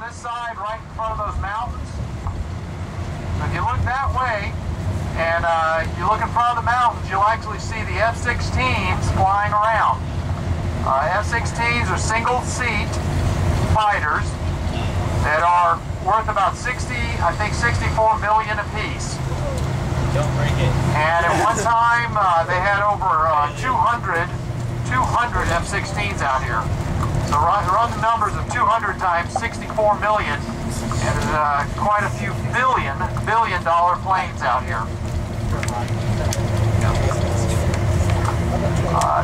this side, right in front of those mountains. So if you look that way, and you look in front of the mountains, you'll actually see the F-16s flying around. F-16s are single-seat fighters that are worth about 64 million apiece. Don't break it. And at one time, they had over 200 F-16s out here. So run the numbers of 200 times 64 million, and quite a few billion-dollar planes out here.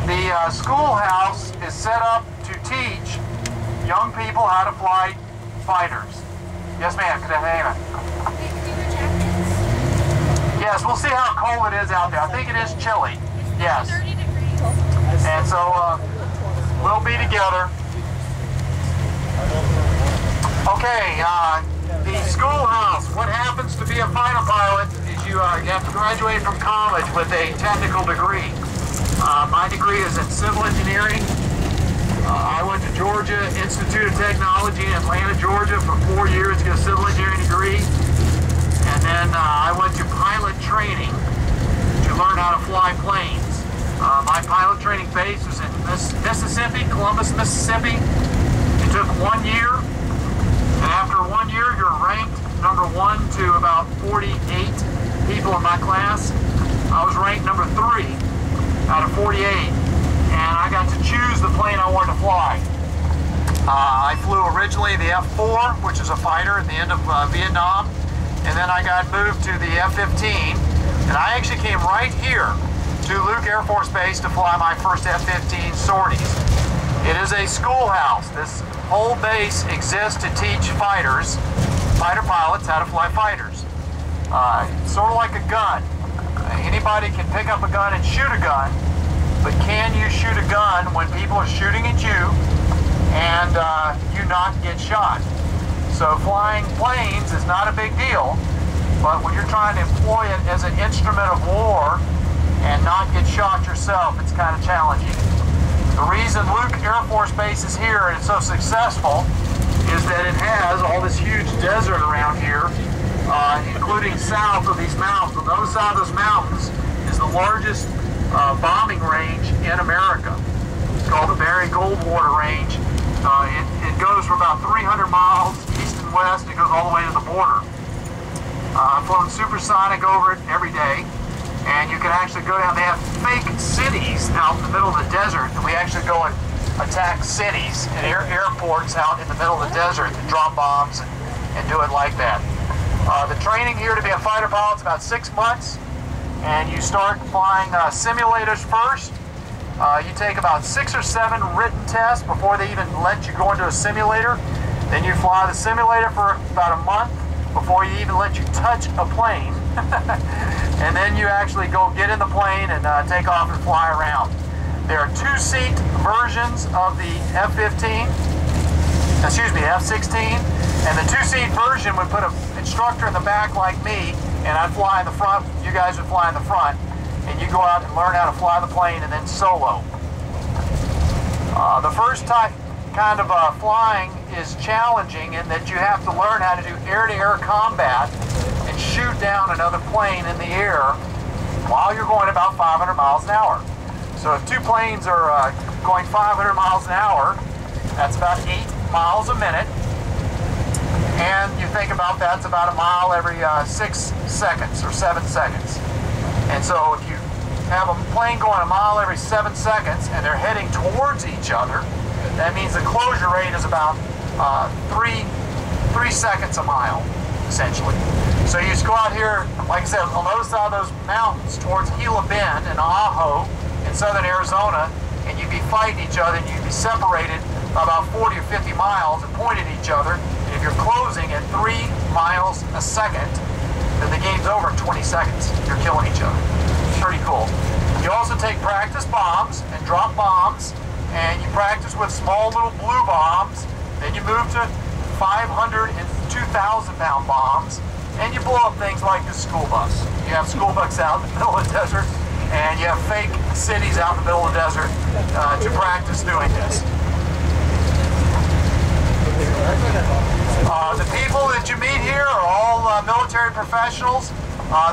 The schoolhouse is set up to teach young people how to fly fighters. Yes, ma'am. Good afternoon. Yes, we'll see how cold it is out there. I think it is chilly. Yes. 30 degrees. And so we'll be together. Okay, the schoolhouse. What happens to be a fighter pilot is you have to graduate from college with a technical degree. My degree is in civil engineering. I went to Georgia Institute of Technology in Atlanta, Georgia for 4 years to get a civil engineering degree. And then I went to pilot training to learn how to fly planes. My pilot training base was in Mississippi, Columbus, Mississippi. It took 1 year. And after 1 year, you're ranked number 1 to about 48 people in my class. I was ranked number 3 out of 48. And I got to choose the plane I wanted to fly. I flew originally the F-4, which is a fighter at the end of Vietnam. And then I got moved to the F-15. And I actually came right here to Luke Air Force Base to fly my first F-15 sorties. It is a schoolhouse. This whole base exists to teach fighter pilots how to fly fighters. Sort of like a gun. Anybody can pick up a gun and shoot a gun, but can you shoot a gun when people are shooting at you and you not get shot? So flying planes is not a big deal, but when you're trying to employ it as an instrument of war and not get shot yourself, it's kind of challenging. The reason Luke Air Force Base is here and it's so successful is that it has all this huge desert around here, including south of these mountains. On the other side of those mountains is the largest bombing range in America. It's called the Barry Goldwater Range. It goes for about 300 miles east and west. It goes all the way to the border. I've flown supersonic over it every day, and you can actually go down. They have fake cities out in the middle of the desert, and we actually go and attack cities and airports out in the middle of the desert and drop bombs and do it like that. The training here to be a fighter pilot is about 6 months, and you start flying simulators first. You take about 6 or 7 written tests before they even let you go into a simulator. Then you fly the simulator for about a month before you even let you touch a plane. And then you actually go get in the plane and take off and fly around. There are 2-seat versions of the F-16, and the 2-seat version would put an instructor in the back like me, and I'd fly in the front, you guys would fly in the front, and you go out and learn how to fly the plane and then solo. The first kind of flying is challenging in that you have to learn how to do air-to-air combat and shoot down another plane in the air while you're going about 500 miles an hour. So if 2 planes are going 500 miles an hour, that's about 8 miles a minute. And you think about that's about a mile every 6 seconds or 7 seconds. And so if you have a plane going a mile every 7 seconds and they're heading towards each other, that means the closure rate is about 3 seconds a mile, essentially. So you just go out here, like I said, on the other side of those mountains towards Gila Bend and Ajo in southern Arizona, and you'd be fighting each other, and you'd be separated about 40 or 50 miles and point at each other. And if you're closing at 3 miles a second, then the game's over in 20 seconds. You're killing each other. It's pretty cool. You also take practice bombs and drop bombs, and you practice with small little blue bombs. Then you move to 500 and 2,000 pound bombs, and you blow up things like the school bus. You have school buses out in the middle of the desert, and you have fake cities out in the middle of the desert to practice doing this. The people that you meet here are all military professionals.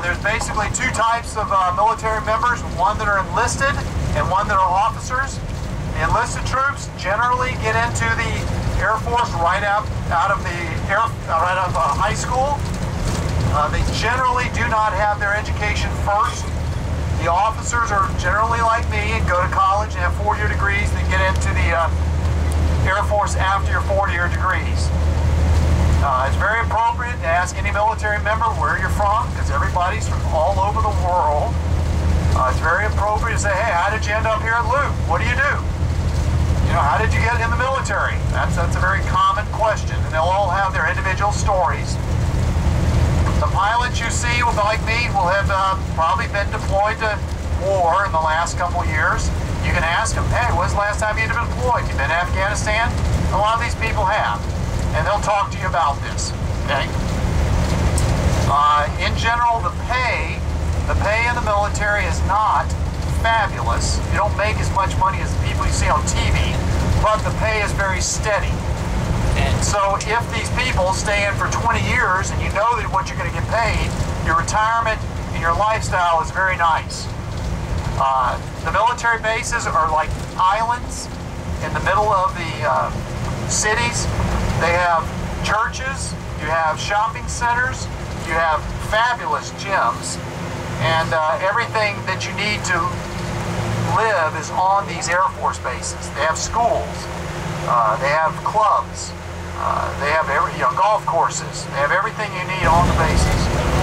There's basically two types of military members, one that are enlisted and one that are officers. The enlisted troops generally get into the Air Force right out of high school. They generally do not have their education first. The officers are generally like me and go to college and have 4-year degrees, then get into the Air Force after your 4-year degrees. It's very appropriate to ask any military member where you're from, because everybody's from all over the world. It's very appropriate to say, hey, how did you end up here at Luke? What do you do? You know, how did you get in the military? That's a very common question, and they'll all have their individual stories. The pilots you see, like me, will have probably been deployed to war in the last couple years. You can ask them, hey, when's the last time you've been deployed? You've been to Afghanistan? A lot of these people have, and they'll talk to you about this, okay? In general, the pay in the military is not fabulous. You don't make as much money as the people you see on TV, but the pay is very steady. And so if these people stay in for 20 years and you know that what you're going to get paid, your retirement and your lifestyle is very nice. The military bases are like islands in the middle of the cities. They have churches, you have shopping centers, you have fabulous gyms, and everything that you need to live is on these Air Force bases. They have schools, they have clubs, they have golf courses. They have everything you need on the bases.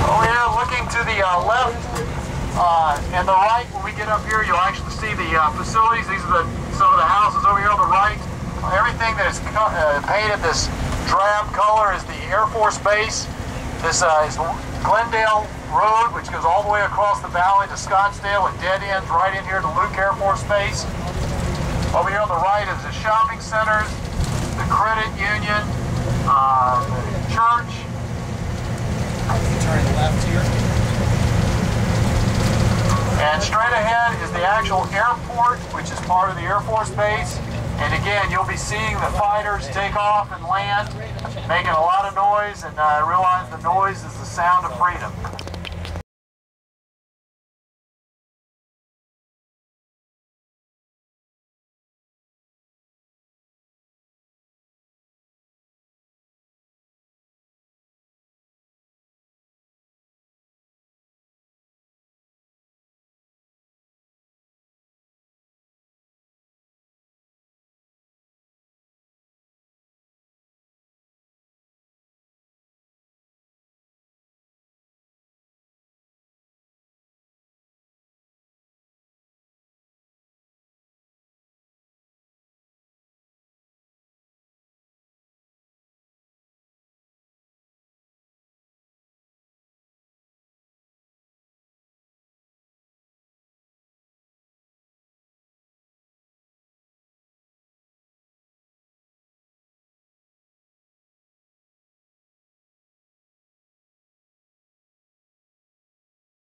Over here, looking to the left and the right, when we get up here, you'll actually see the facilities. These are some of the houses over here on the right. Everything that is painted this drab color is the Air Force base. This is Glendale Road, which goes all the way across the valley to Scottsdale and dead ends right in here to Luke Air Force Base. Over here on the right is the shopping centers, the credit union, the church. Turn left here. And straight ahead is the actual airport, which is part of the Air Force Base. And again, you'll be seeing the fighters take off and land, making a lot of noise, and realize the noise is the sound of freedom.